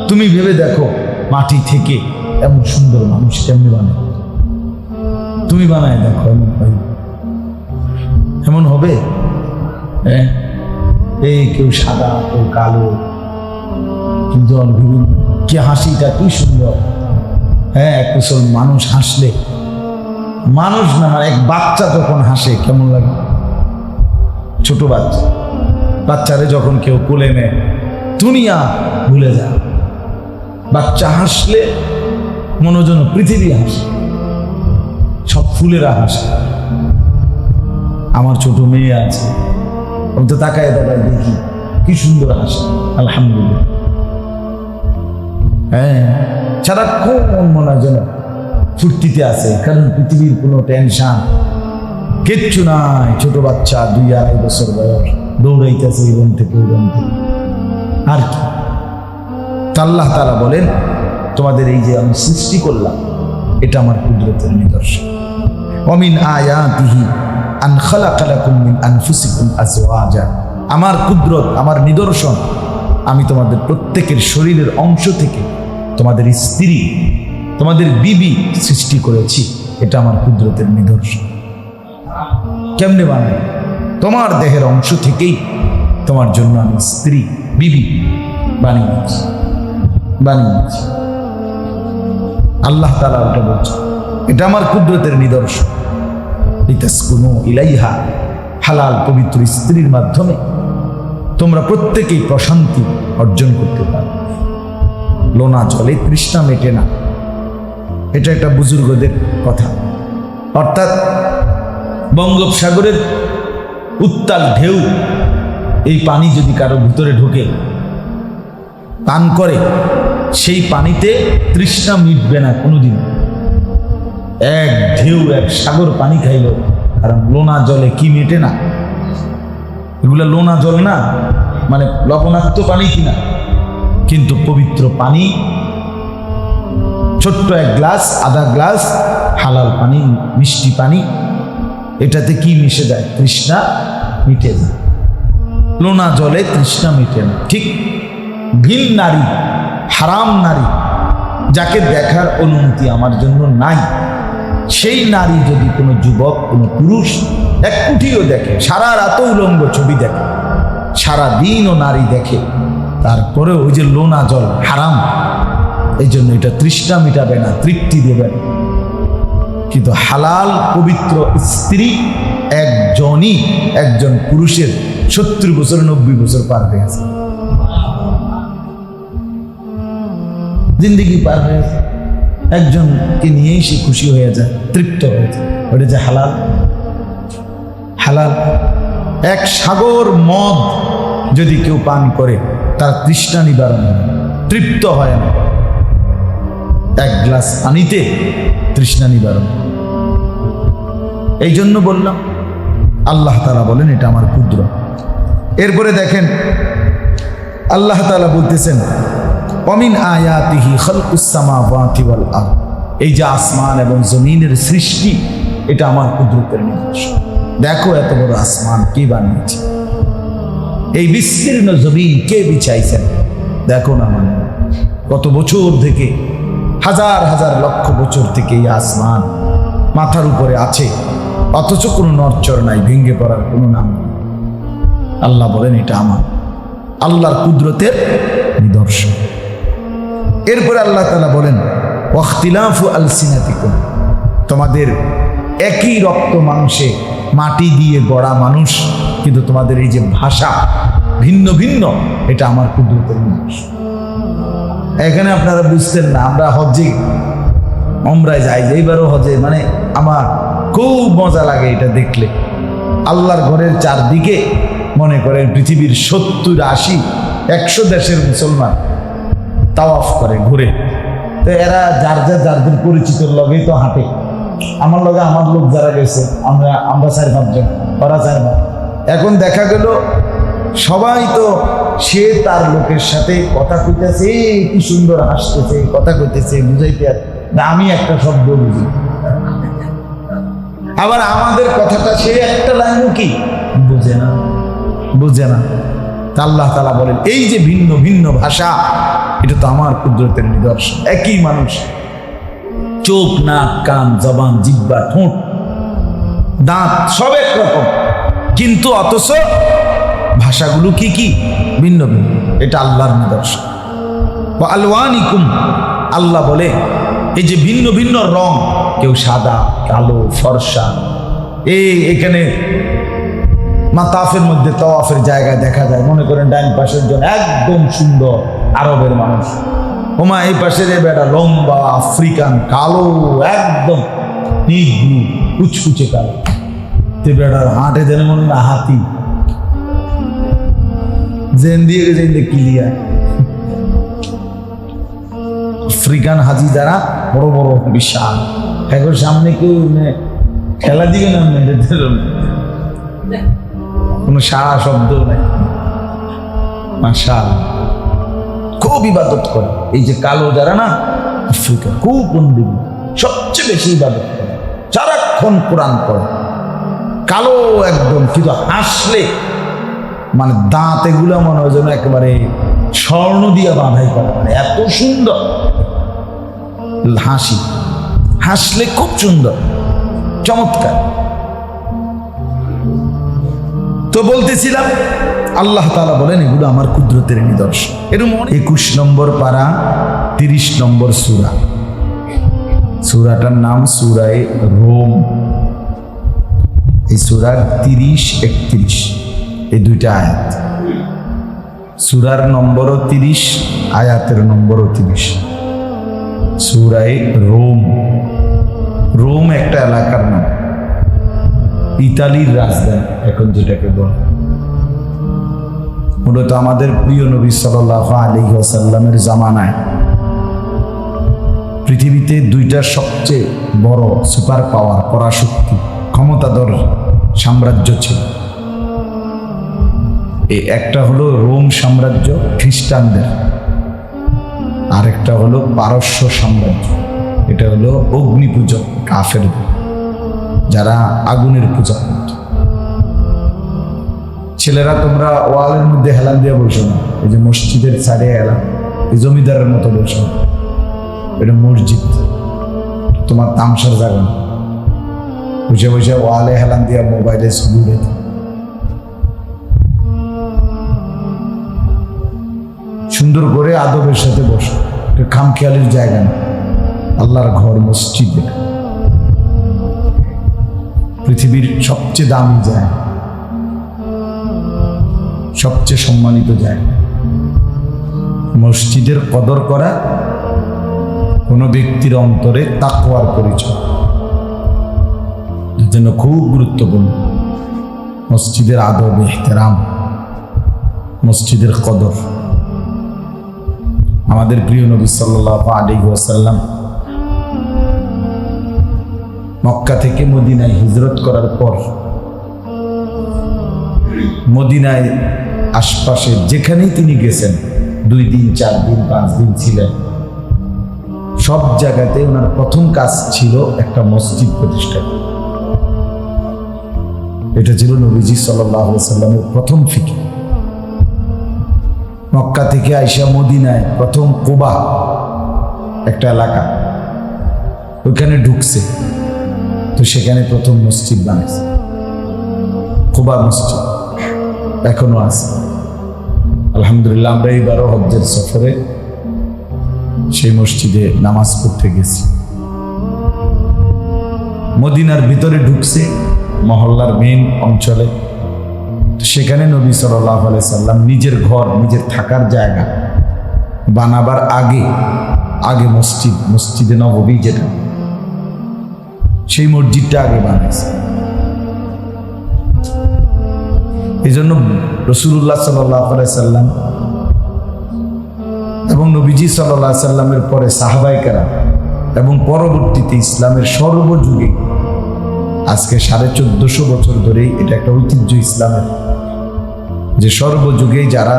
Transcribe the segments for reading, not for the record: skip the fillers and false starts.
তুমি ভেবে দেখো মাটি থেকে এমন সুন্দর মানুষ কেমনি বানায়? তুমি বানায় দেখো, এমন হবে? হ্যাঁ, এই কেউ সাদা, কেউ কালো, জল বিভিন্ন, কি হাসিটা কি সুন্দর। হ্যাঁ, এক কুশল মানুষ হাসলে, মানুষ না মানে এক বাচ্চা যখন হাসে কেমন লাগে? ছোট বাচ্চা, বাচ্চারে যখন কেউ কোলে নেয় দুনিয়া ভুলে যায়। বাচ্চা হাসলে মনে যেন পৃথিবী হাসে, সব ফুলেরা হাসে। আমার ছোট মেয়ে আছে, আমি তো তাকায় তাকায় দেখি কি সুন্দর হাসে, আলহামদুলিল্লাহ। হ্যাঁ, সারাক্ষণ মনে হয় যেন ফুর্তিতে আছে, কারণ পৃথিবীর কোনো টেনশন কিচ্ছু নাই। ছোট বাচ্চা 2-2.5 বছর বয়স, দৌড়াইতেছে এই রুম থেকে ওই রুম থেকে, আর কি। আল্লাহ তাআলা বলেন, তোমাদের এই যে আমি সৃষ্টি করলাম এটা আমার কুদরতের নিদর্শন। ওয়ামিন আয়াতিহি আন খালাকা লাকুম মিন আনফুসিকুম আজওয়াজা, আমার কুদরত, আমার নিদর্শন, আমি তোমাদের প্রত্যেকের শরীরের অংশ থেকে তোমাদের স্ত্রী, তোমাদের বিবি সৃষ্টি করেছি, এটা আমার কুদরতের নিদর্শন। কেমনে বানাই? তোমার দেহের অংশ থেকেই তোমার জন্য আমি স্ত্রী, বিবি বানিয়েছি। আল্লাহ তাআলা ওটা বলছে, এটা আমার কুদরতের নিদর্শন। লিতাসকুনু ইলাইহা, হালাল পবিত্র স্ত্রীর মাধ্যমে তোমরা প্রত্যেকেই প্রশান্তি অর্জন করতে পারো। লোনা জলে তৃষ্ণা মেটে না, এটা একটা বুজুর্গদের কথা। অর্থাৎ বঙ্গোপসাগরের উত্তাল ঢেউ, এই পানি যদি কারো ভিতরে ঢুকে পান করে, সেই পানিতে তৃষ্ণা মিটবে না কোনোদিন। এক ঢেউ, এক সাগর পানি খাইল, কারণ লোনা জলে কি মেটে না? এগুলা লোনা জল না, মানে লবণাক্ত পানি কিনা, কিন্তু পবিত্র পানি, ছোট্ট এক গ্লাস, আধা গ্লাস হালাল পানি, মিষ্টি পানি, এটাতে কি মিশে যায়? তৃষ্ণা মিটে যায়। লোনা জলে তৃষ্ণা মিটে না। ঠিক ভিন নারী, হারাম নারী, যাকে দেখার অনুমতি আমার জন্য নাই, সেই নারী যদি কোনো যুবক, কোনো পুরুষ এক কুঠিও দেখে, সারা রাতও উলঙ্গ ছবি দেখে, সারা দিনও নারী দেখে, তারপরে ওই যে লোনা জল হারাম, এই জন্য এটা তৃষ্ণা মিটাবে না, তৃপ্তি দেবে না। কিন্তু হালাল পবিত্র স্ত্রী একজনই, একজন পুরুষের 70 বছর 90 বছর পার হয়েছে, জিন্দেগি পার হয়েছে, একজনকে নিয়েই সে খুশি হয়ে যায়, তৃপ্ত হয়েছে। ওটা যে হালাল। হালাল এক সাগর মদ যদি কেউ পান করে, তার তৃষ্ণা নিবারণ হয়, তৃপ্ত হয় না। এক গ্লাস পানিতে তৃষ্ণা নিবারণ। এই জন্য বললাম, আল্লাহ তাআলা বলেন এটা আমার কুদরত। এরপরে দেখেন আল্লাহ তাআলা বলতেছেন, ওয়ামিন আয়াতিহি খালকুস সামাওয়াতি ওয়াল আরদ, এই যে আসমান এবং জমিনের সৃষ্টি, এটা আমার কুদরতের নিদর্শন। দেখো এত বড় আসমান কে বানিয়েছে, এই বিস্তীর্ণ জমিন কে বিছাইছেন, দেখো না মানে কত বছর থেকে, হাজার হাজার লক্ষ বছর থেকে এই আসমান মাথার উপরে আছে, অথচ কোনো নড়চড় নাই, ভেঙে পড়ার কোনো নাম নেই। আল্লাহ বলেন এটা আমার আল্লাহর কুদরতের নিদর্শন। এরপরে আল্লাহ তাআলা বলেন, ওয়াখতিলাফু আলসিনাতিকুম, তোমাদের একই রক্ত মাংসে মাটি দিয়ে গড়া মানুষ, কিন্তু তোমাদের এই যে ভাষা ভিন্ন ভিন্ন, এটা আমার কুদরতের নিদর্শন। এখানে আপনারা বুঝতেন না, আমরা হজে ওমরায় যাই, এইবারও হজে, মানে আমার খুব মজা লাগে এটা দেখলে। আল্লাহর ঘরের চারদিকে মনে করেন পৃথিবীর 70, 80, 100 দেশের মুসলমান তাওয়াফ করে, ঘুরে। তো এরা যারদের পরিচিত লগেই তো হাঁটে। আমার লগে আমার লোক যারা গেছে, আমরা 4-5 জন, ওরা 4 জন। এখন দেখা গেল সবাই তো সে তার লোকের সাথে কথা কইতেছে, কি সুন্দর হাসতেছে, কথা কইতেছে, বুঝাইতে না আমি একটা শব্দ বুঝি, আবার আমাদের কথাটা সে একটা লাইনও কি বুঝে না। তা আল্লাহ তাআলা বলেন এই যে ভিন্ন ভিন্ন ভাষা, এটা তো আমার কুদরতের নিদর্শন। একই মানুষ, চোখ, নাক, কান, জবান, জিহ্বা, ঠোঁট, দাঁত সব একরকম, কিন্তু অথচ ভাষাগুলো কি কি ভিন্ন ভিন্ন। এটা আল্লাহর নিদর্শন। ওয়া আলওয়ানিকুম, আল্লাহ বলে এই যে ভিন্ন ভিন্ন রং, কেউ সাদা, কালো, ফর্সা। এখানে মাতাফের মধ্যে তাওয়াফের জায়গায় দেখা যায়, মনে করেন ডান পাশের জন একদম সুন্দর আরবের মানুষ, ওমা এই পাশের বেটা লম্বা আফ্রিকান কালো, একদম নিগ্রু কুচকুচে কালো, তে বেটার হাঁটে যেন মনে না হাতি, জেন দিয়ে গেছে ক্লিয়ার। আফ্রিকান হাজি যারা বড় বড় বিশাল, এখন সামনে কেউ খেলা দিবে না, কোনো সারা শব্দ নাই, মাশাআল্লাহ খুব ইবাদত করে। এই যে কালো যারা না, আফ্রিকা খুব বন্দিনী, সবচেয়ে বেশি ইবাদত করে, সারাক্ষণ কোরআন পড়ে, কালো একদম, কিন্তু হাসলে মানে দাঁত এগুলো মনে হয় যেন একেবারে স্বর্ণ দিয়া বাঁধাই করা, মানে এত সুন্দর হাসি, হাসলে খুব সুন্দর, চমৎকার। তো বলতেছিলাম আল্লাহ তাআলা বলেন এগুলো আমার কুদরতের নিদর্শন। এরকম 21 নম্বর পারা 30 নম্বর সূরা, সূরাটার নাম সূরায়ে রোম। এই সূরার 30-31 এই দুইটা আয়াত, সূরার নম্বরও 30, আয়াতের নম্বরও 30। সূরায়ে রোম, রোম একটা এলাকার নাম, ইতালির রাজধানী এখন যেটাকে বলে। মূলত আমাদের প্রিয় নবী সাল্লাল্লাহু আলাইহি ওয়াসাল্লামের জামানায় পৃথিবীতে দুইটা সবচেয়ে বড় সুপার পাওয়ার, পরাশক্তি, ক্ষমতাধর সাম্রাজ্য ছিল। এই একটা হলো রোম সাম্রাজ্য খ্রিস্টানদের, আর একটা হলো পারস্য সাম্রাজ্য, এটা হলো অগ্নি পূজক কাফেরদের, যারা আগুনের পূজা করত। ছেলেরা তোমরা ওয়ালের মধ্যে হেলান দিয়ে বসো না, এই যে মসজিদের সাইডে হেলান, এই জমিদারের মতো বসো না, এটা মসজিদ, তোমার তামসার জায়গা না। বসে বসে ওয়ালে হেলান দিয়া মোবাইলে ছবি দেখো, সুন্দর করে আদবের সাথে বসো, এটা খামখেয়ালির জায়গা না, আল্লাহর ঘর মসজিদ, পৃথিবীর সবচেয়ে দামি জায়গা, সবচেয়ে সম্মানিত জায়গা। মসজিদের কদর করা কোনো ব্যক্তির অন্তরে তাকওয়ার পরিচয়, এর জন্য খুব গুরুত্বপূর্ণ। মসজিদের আদব, ইহতেরাম, মসজিদের কদর। আমাদের প্রিয় নবী সাল্লাল্লাহু আলাইহি ওয়াসাল্লাম মক্কা থেকে মদিনায় হিজরত করার পর মদিনায় আশপাশে যেখানেই তিনি গেছেন, 2 দিন 4 দিন 5 দিন ছিলেন, সব জায়গাতে ওনার প্রথম কাজ ছিল একটা মসজিদ প্রতিষ্ঠা। এটা ছিল নবীজি সাল্লাল্লাহু আলাইহি ওয়াসাল্লামের প্রথম ফিকির। মক্কা থেকে আইসা মদিনায় প্রথম কুবা একটা এলাকা, ওইখানে ঢুকছে, তো সেখানে প্রথম মসজিদ বানাইছে, কুবা মসজিদ এখনো আছে আলহামদুলিল্লাহ। আমরা এইবারও হজ্জের সফরে সেই মসজিদে নামাজ পড়তে গেছি। মদিনার ভিতরে ঢুকছে, মহল্লার মেইন অঞ্চলে, সেখানে নবী সাল্লাল্লাহু আলাইহি সাল্লাম নিজের ঘর, নিজের থাকার জায়গা বানাবার আগে মসজিদে নববী, যেটা সেই মসজিদটা আগে বানাইছে। এই জন্য রাসূলুল্লাহ সাল্লাল্লাহু আলাইহি সাল্লাম এবং নবীজি সাল্লাল্লাহু আলাইহি সাল্লামের পরে সাহাবায়ে কেরাম এবং পরবর্তীতে ইসলামের সর্বযুগে, আজকে 1450 বছর ধরেই এটা একটা ঐতিহ্য ইসলামের, যে সর্বযুগেই যারা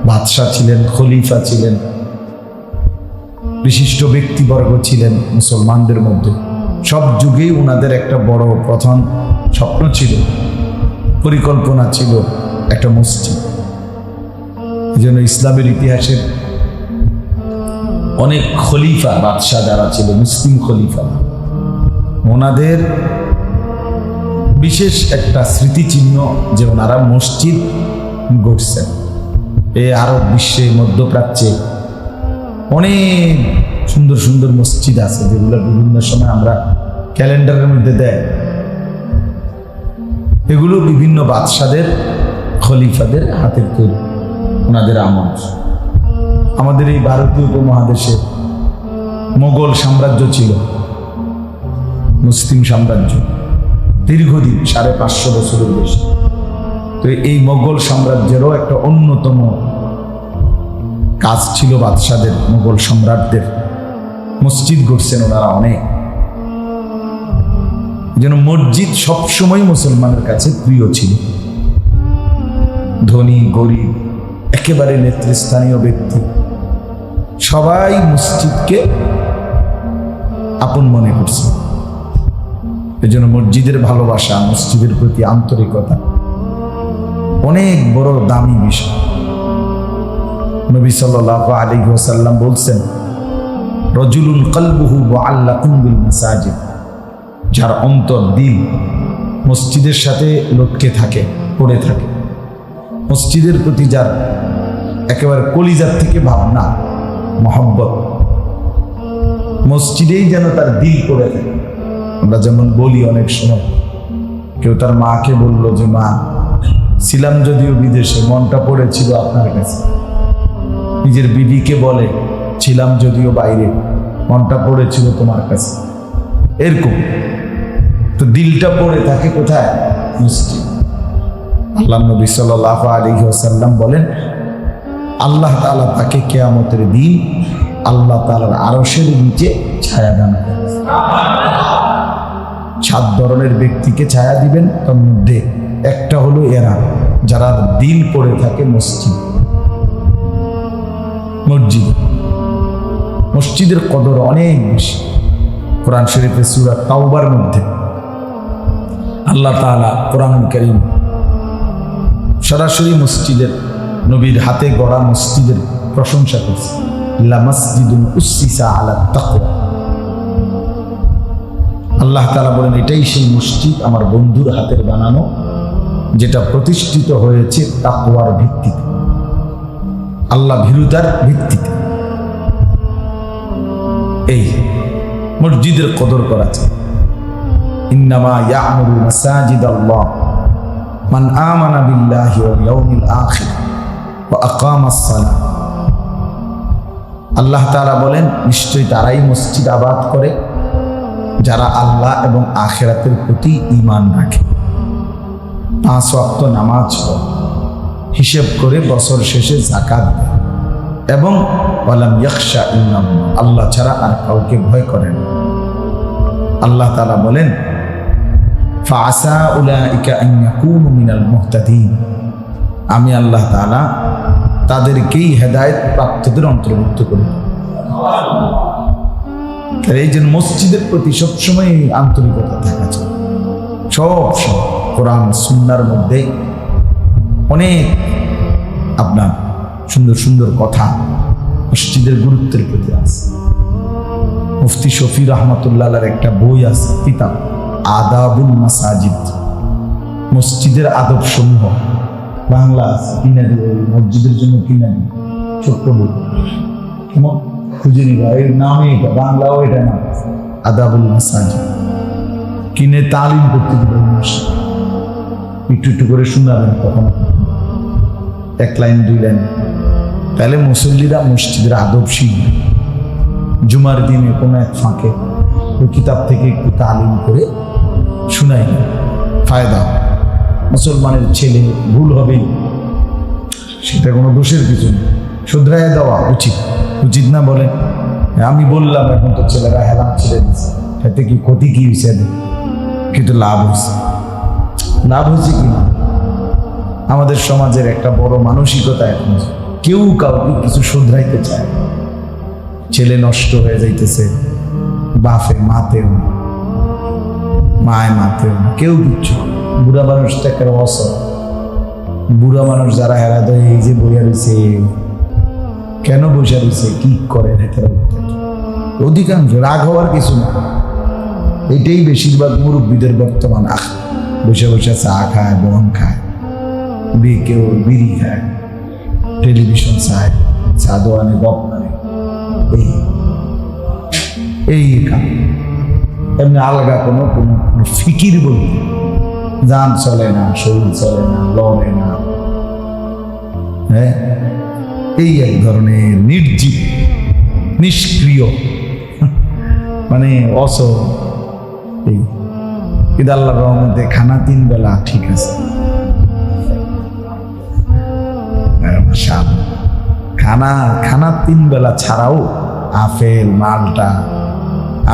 বাদশাহ ছিলেন, খলিফা ছিলেন, বিশিষ্ট ব্যক্তিবর্গ ছিলেন মুসলমানদের মধ্যে, সব যুগেই ওনাদের একটা বড় প্রধান স্বপ্ন ছিল, পরিকল্পনা ছিল একটা মসজিদ। যেন ইসলামের ইতিহাসের অনেক খলিফা বাদশাহ যারা ছিল, মুসলিম খলিফা, ওনাদের বিশেষ একটা স্মৃতিচিহ্ন যে ওনারা মসজিদ গড়ছেন। এই আরব বিশ্বে, মধ্যপ্রাচ্যে অনেক সুন্দর সুন্দর মসজিদ আছে, যেগুলো বিভিন্ন সময় আমরা ক্যালেন্ডারের মধ্যে দেয়। এগুলো বিভিন্ন বাদশাদের, খলিফাদের হাতের তৈরি, ওনাদের আমল। আমাদের এই ভারতীয় উপমহাদেশে মোগল সাম্রাজ্য ছিল, মুসলিম সাম্রাজ্য, দীর্ঘদিন 550 বছরের বেশি। তো এই মোগল সাম্রাজ্যেরও একটা অন্যতম কাজ ছিল বাদশাদের, মোগল সম্রাটদের, মসজিদ গড়ছেন ওনারা অনেক। যেন মসজিদ সবসময় মুসলমানের কাছে প্রিয় ছিল। ধনী গরিব, একেবারে নেতৃস্থানীয় ব্যক্তি, সবাই মসজিদকে আপন মনে করছে। এজন্য মসজিদের ভালোবাসা, মসজিদের প্রতি আন্তরিকতা অনেক বড় দামি বিষয়। নবী সাল্লাল্লাহু আলাইহি ওয়াসাল্লাম বলছেন, রাজুলুন কলবুহু মুআল্লাকুন বিল মাসাজিদ, যার অন্তর, দিল মসজিদের সাথে লটকে থাকে, পড়ে থাকে, মসজিদের প্রতি যার একেবারে কলিজার থেকে ভাবনা, মহব্বত, মসজিদেই যেন তার দিল পড়ে থাকে। আমরা যেমন বলি অনেক সময়, কেউ তার মাকে বলল যে মা, ছিলাম যদিও বিদেশে, মনটা পড়েছিল আপনার কাছে। নিজের বিবিকে বলে, ছিলাম যদিও বাইরে, মনটা পড়েছিল তোমার কাছে। এরকম তো দিলটা পড়ে থাকে কোথায়? মসজিদ। আল্লাহ নবী সাল্লাল্লাহু আলাইহি ওয়াসাল্লাম বলেন, আল্লাহ তাআলা তাকে কিয়ামতের দিন আল্লাহ তাআলার আরশের নিচে ছায়া দান করবেন। 7 ধরনের ব্যক্তিকে ছায়া দিবেন, তার মধ্যে একটা হলো এরা যারা দিল পড়ে থাকে মসজিদ। মসজিদের কদর অনেক বেশি। কোরআন শরীফের সূরা তাওবার মধ্যে আল্লাহ তাআলা কোরআনুল কারীম সরাসরি মসজিদের, নবীর হাতে গড়া মসজিদের প্রশংসা করছে। লা মাসজিদুন উসসিসা আলা তাকওয়া। আল্লাহ তাআলা বলেন, এটাই সেই মসজিদ আমার বন্ধুর হাতের বানানো, যেটা প্রতিষ্ঠিত হয়েছে তাকওয়ার ভিত্তিতে, আল্লাহ ভীরুতার ভিত্তিতে। এই মসজিদের কদর করা চাই। ইন্নামা ইয়া'মুরু মাসাজিদাল্লাহ মান আমানা বিল্লাহি ওয়াল ইয়াউমিল আখির ওয়া আকামাস সালাহ। আল্লাহ তাআলা বলেন, নিশ্চয়ই তারাই মসজিদ আবাদ করে যারা আল্লাহ এবং আখিরাতের প্রতি ঈমান রাখে, 5 ওয়াক্ত নামাজ পড়ে, হিসাব করে বছর শেষে যাকাত দেয়, এবং ওয়ালাম ইয়াখশা ইল্লাল্লাহ, আল্লাহ ছাড়া আর কাউকে ভয় করে না। আল্লাহ তাআলা বলেন, ফাআসা উলাইকা আন ইয়াকুনু মিনাল মুহতাদিন, আমি আল্লাহ তাআলা তাদেরকেই হেদায়েত প্রাপ্তদের অন্তর্ভুক্ত করি। এই জন্য মসজিদের প্রতি সবসময় আন্তরিকতা থাকা চাই। সব কোরআন সুন্নাহর মধ্যে অনেক আপনার সুন্দর সুন্দর কথা মসজিদের গুরুত্বের প্রতি আছে। মুফতি শফি রাহমাতুল্লাহর একটা বই আছে, কিতাব আদাবুল মাসাজিদ, মসজিদের আদব সমূহ, বাংলা আছে, কিনে দেবে মসজিদের জন্য, কিনে দেবে, ছোট্ট বই, কেমন খুঁজে নিবা, এর নামে এটা, বাংলাও এটা নাম আদাবুল মাসাজিদ। কিনে তালিম করতে দিবে, একটু একটু করে শোনাবেন, কখনো 1 লাইন 2 লাইন, তাহলে মুসল্লিরা মসজিদের আদব শিখবে। জুমার দিনে কোনো এক ফাঁকে ওই কিতাব থেকে একটু তালিম করে শোনাই, ফায়দা। মুসলমানের ছেলে ভুল হবে, সেটা কোনো দোষের কিছু নেই, শুধরাইয়া দেওয়া উচিত, উচিত না? বলে আমি বললাম, এখন তো ছেলেরা হেলাম ছেড়ে দিচ্ছে, এতে কি ক্ষতি কি হয়েছে? কিন্তু লাভ হয়েছে, লাভ হয়েছে কি না? আমাদের সমাজের একটা বড় মানসিকতা এখন, কেউ কাউকে কিছু শুধরাইতে চায়। ছেলে নষ্ট হয়ে যাইতেছে, বাপে মাতেও, মায় মাতেও, কেউ কিচ্ছু, বুড়া মানুষটা একটা অসর, বুড়া মানুষ যারা হেরা দেয়, এই যে বইয়া রয়েছে, কেন বসে রয়েছে, কি করে অধিকাংশ রাগ হওয়ার কিছু না। এটাই বেশিরভাগ মুরব্বীদের বর্তমান আখ, বসে বসে চা খায়, বন খায়, কেউ বিড়ি খায়, টেলিভিশন চায়, চা দোয়ানে গপ করে, এই কাম। এমনি আলগা কোনো কোনো ফিকির বলি, যান চলে না, শরীর চলে না, লড়ে না। হ্যাঁ, এই এক ধরনের নির্জীব, নিষ্ক্রিয়, মানে অসহ। কিন্তু আল্লাহর রহমতে খানা 3 বেলা ঠিক আছে। খানা 3 বেলা ছাড়াও আপেল, মালটা,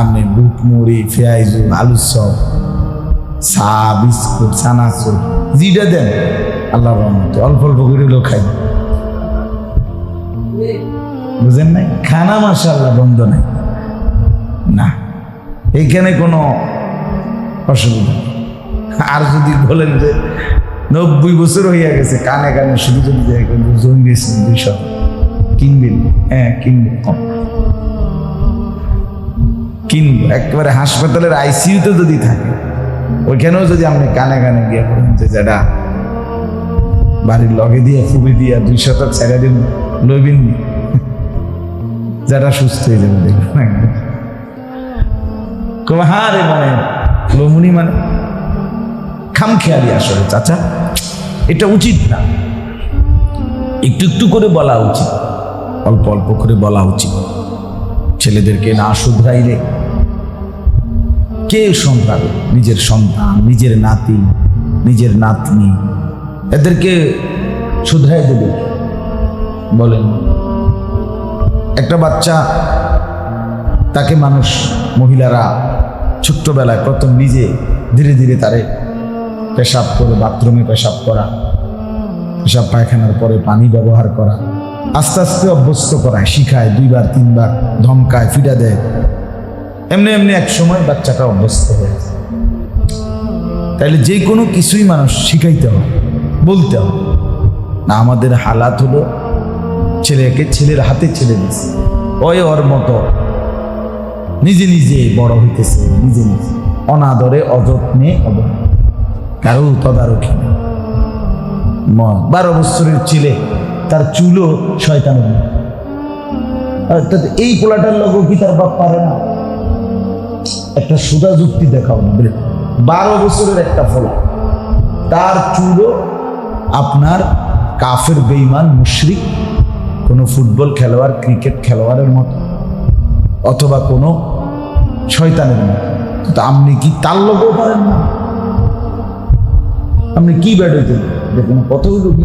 আপনি বুট মুড়ি, পেঁয়াজু, আলুর চপ, চা, বিস্কুট, চানাচুর, যেটা দেন আল্লাহর রহমতে অল্প অল্প করে লোক খাই। বুঝেন নাই? খানা মাশাআল্লাহ বন্ধ নাই না, এইখানে কোনো অসুবিধা। আর যদি বলেন যে 90 বছর হইয়া গেছে, কানে কানে শুধু যদি জন্মেছেন 200 কিনবেন, হ্যাঁ কিনবেন, কিনবো। একেবারে হাসপাতালের আইসিইউতে যদি থাকে, ওইখানেও যদি আপনি কানে কানে গিয়ে বলেন যে যেটা বাড়ির লগে দিয়ে ফুবি দিয়া 200 ছেড়ে দিন, লইবেন, যেটা সুস্থ হয়ে যাবে দেখবেন। হ্যাঁ রে, মানে লমুনি, মানে খামখেয়ালি। আসলে চাচা, এটা উচিত না, একটু একটু করে বলা উচিত, অল্প অল্প করে বলা উচিত। ছেলেদেরকে না শুধরাইলে কে শুধরাবে? নিজের সন্তান, নিজের নাতি, নিজের নাতনি, এদেরকে শুধরাই দেবে বলেন? একটা বাচ্চা, তাকে মানুষ, মহিলারা ছোট্টবেলায় প্রথম নিজে ধীরে ধীরে তারে পেশাব করে, বাথরুমে পেশাব করা, পেশাব পায়খানার পরে পানি ব্যবহার করা, আস্তে আস্তে অভ্যস্ত করায়, শিখায়, 2 বার 3 বার ধমকায়, ফিটা দেয়। এমনি এমনি এক সময় বাচ্চাটা অভ্যস্ত হয়ে যায়। তাইলে যে কোনো কিছুই মানুষ শিখাইতে হবে, বলতে হবে না। আমাদের হালাত হলো ছেলেকে ছেলের হাতে ছেড়ে দিচ্ছে, ওর মতো নিজে নিজে বড় হইতেছে, নিজে নিজে অনাদরে, অযত্নে, কারো তদারকি নেই। 12 বছরের ছেলে, তার চুলও শয়তানের মতো। এই পোলাটার লোকও কি তার বাপ পারে না? একটা সুদা যুক্তি দেখাও না। 12 বছরের একটা ফলা, তার চুলও আপনার কাফের, বেঈমান, মুশরিক, কোনো ফুটবল খেলোয়াড়, ক্রিকেট খেলোয়াড়ের মতো, অথবা কোনো শয়তানের মতো। তো আপনি কি তার লোকও পারেন না? আপনি কি ব্যাট হইতেন? দেখুন কত লোক